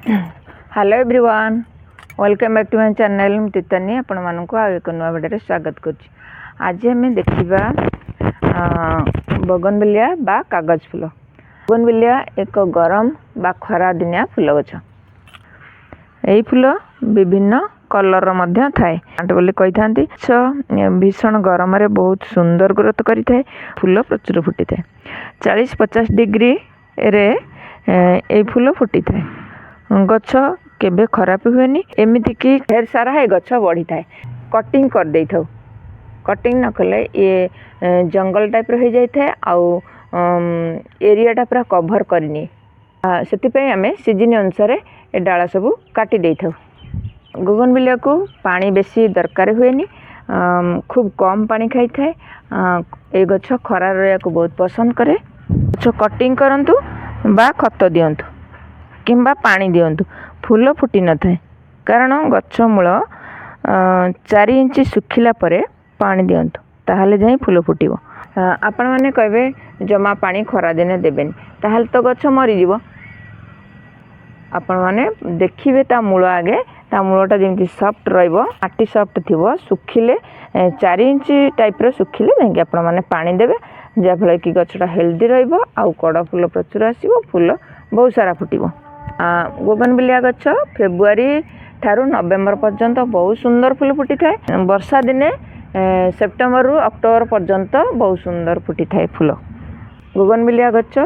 Hello everyone, welcome back to my channel. तीतनी आपण मानक एक नुआ वीडियो स्वागत करुच्ची। आज आम देखा बोगनविलिया बा कागज फूल। बोगनविलिया एक गरम बा खरा दिनिया फूल गछ। यही फूल विभिन्न कलर मध्य थाए बोली कही था। भीषण गरम रे बहुत सुंदर ग्रोथ करी थाए। फूल प्रचुर फुटी थाए। 40-50 डिग्री रे ए फूल फुटी थाए। गछ केबे खराब हुएनी। एमती कि ढेर सारा है गछ बढ़ी थाए। कटिंग कर दे था। कटिंग न कले ये जंगल टाइप रो हो जाए थे। आउ एरियाटा पूरा कभर करनी से आम सीजन अनुसार ए डाला सब काटी दे था। बोगनविलिया को पानी बेसी दरकार हुएनी। खूब कम पानी खाई थाए। ए गछ खरा रहा को बहुत पसंद करे। गछ कटिंग करंतु बा खत दियंतु किंबा पानी दियंतु। फूल फुटी न थाए कारण गछ मूल 4 इंच सुखिला परे पानी दियंतु ताहले जाई फूल फुटिबो। आपण माने कहबे जमा पानी खरा दिने देबेनी ताहले तो गछ मरी जीवो। आपण माने देखिबे ता मूल आगे ता मूलटा जेमती सॉफ्ट रहइबो, माटी सॉफ्ट थिबो, सुखिले 4 इंच टाइप रो सुखिले जाई आपण माने पानी देबे जा फले कि गछटा हेल्दी रहइबो आ कड़ फूल प्रचुर आसीबो। फूल बहुत सारा फुटिबो। बोगनविलिया गछ फेब्रुआरी ठारू नवेम्बर पर्यंत बहुत सुंदर फूल फुटी थाए। वर्षा दिने सेप्टेम्बर रु अक्टोबर पर्यंत बहुत सुंदर फुटी थाए फूल। बोगनविलिया गछ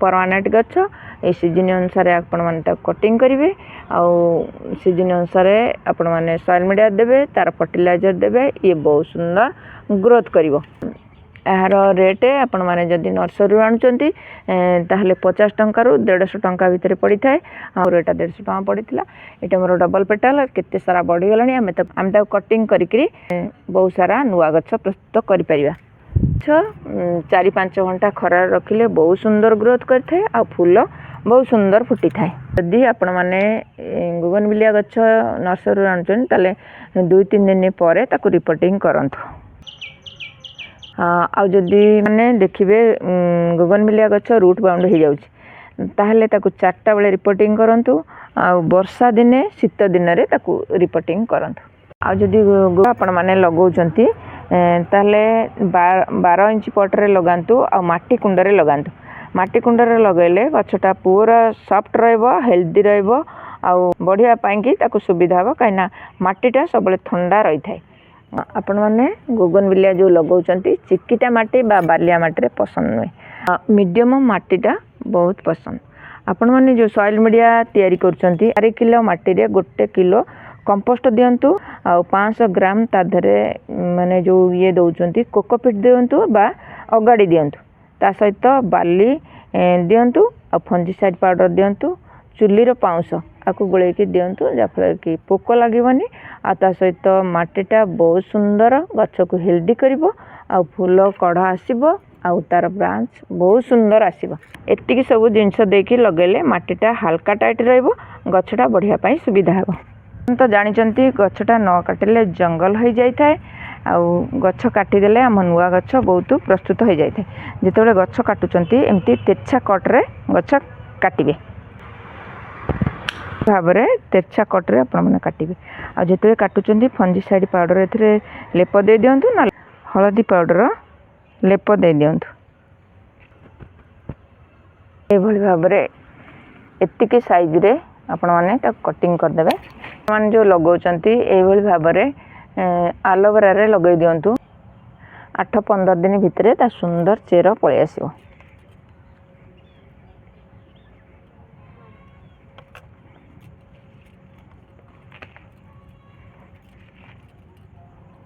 परमानेंट गछ। ए सीजन अनुसार आपण माने कटिंग करेंगे आउ सीजन अनुसार आपण माने सॉइल मीडिया देबे, तार फर्टिलाइजर देबे। ये बहुत सुंदर ग्रोथ करिवो। यार रेट आपण माने जदि नर्सरी आणुचंती ताहले 50 टंका रु 150 टंका भितर पड़ी थाए। और एटा 150 टंका पड़ीथिला। एटा मोर डबल पेटल केते सारा बढ़ी गलानी। आम ता कटिंग करिकरी बहुत सारा नुआ गछ प्रस्तुत करि परिबा। 4-5 घंटा खरा रखिले बहुत सुंदर ग्रोथ करथे आ फूल बहुत सुंदर फुटी थाए। यदि आपण माने बोगनविलिया गछ नर्सरी आणुचंती ताले 2-3 दिन परे ताकू रिपोर्टिंग करंतु। आउ जदि माने देखिबे बोगनविलिया गछ रूट बाउंड हो जाउची ताहले ताकू 4टा बेले रिपोर्टिंग करंतु। आउ वर्षा दिने शीत दिन रे ताकू रिपोर्टिंग करंतु। आउ जदि आपण माने लगाउचंती ताहले 12 इंच पट रे लगांतु आ माटी कुंड रे लगांतु। माटी कुंड रे लगैले गछटा पूरा सॉफ्ट रहइबो, हेल्दी रहइबो आउ बढ़िया पाई कि ताकू सुविधा हो काइना माटीटा सबले ठंडा रही थाए। आपण माने बोगनविलिया जो लगाउचंती चिकिटा माटी बा बालिया माटी रे पसंद नय, मीडियम माटीटा बहुत पसंद। आपण माने जो सॉइल मीडिया तयारी करचंती 4 किलो माटी रे 1 किलो कंपोस्ट दियंतु आ 500 ग्राम ता धरे माने जो ये दउचंती कोकोपीट दियंतु बा अगाड़ी दियंतु। ता सहित बाली दियंतु आ फंजीसाइड पाउडर दियंतु। चुलीर पाउंस आपको गोले की दियंतु जाफल कि पोक लगनी। आ ता सहित माटीटा बहुत सुंदर गछ को हेल्दी करिवो आ फूल कढ़ आसीबो आ तार ब्रांच बहुत सुंदर आसीबो। एतिकी सब जिनस देकी लगेले माटीटा हल्का टाइट रहइबो, गछटा बढ़िया पई सुविधा हेबो। तो जानिचंती गछटा न काटिले जंगल हो जाई थाए आ गछ काटिदेले आम नुआ गछ बहुत प्रस्तुत हो जाई थाए। जेतेबेले गछ काटुचंती एमती तेरछा कट रे गछ काटिबे भाव में तेरछा कट्रे आपने काटिबे। आ जिते काटुचंती फंजीसाइड पाउडर एथिरे लेप दे दियंतु ना हळदी पाउडर लेप दे दियंतु। ए भली भाव में एतिकी साइज रे आपण माने ता कटिंग कर देबे। माने जो लगाउचंती ए भली भाव में एलोवेरा रे लगै दियंतु। 8-15 दिन भितरे ता सुंदर चेर पळै आसीबो।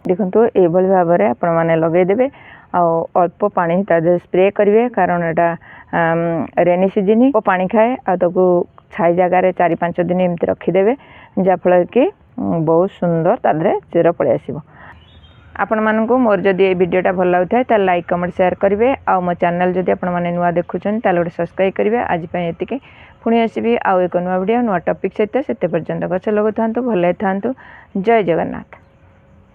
देखो ये भाव में आपण मैंने लगेदेवे अल्प पानी स्प्रे करेंगे कारण एटा रेनी सीजन पानी खाए आको छाई जगार 4-5 दिन एमती रखीदे जहाँफल कि बहुत सुंदर तादे चेर पलि आसो। आपण मानक मोर जदि ये वीडियोटा भल लगे तो लाइक कमेंट शेयर करेंगे। आ मो चैनल जदि आपण मैंने नुआ देखुं गोटे सब्सक्राइब करेंगे। आज ये पुणी आसबि आउ एक नुआ वीडियो नुआ टॉपिक सहित से पर्यंत गछ लगु था भल था। जय जगन्नाथ।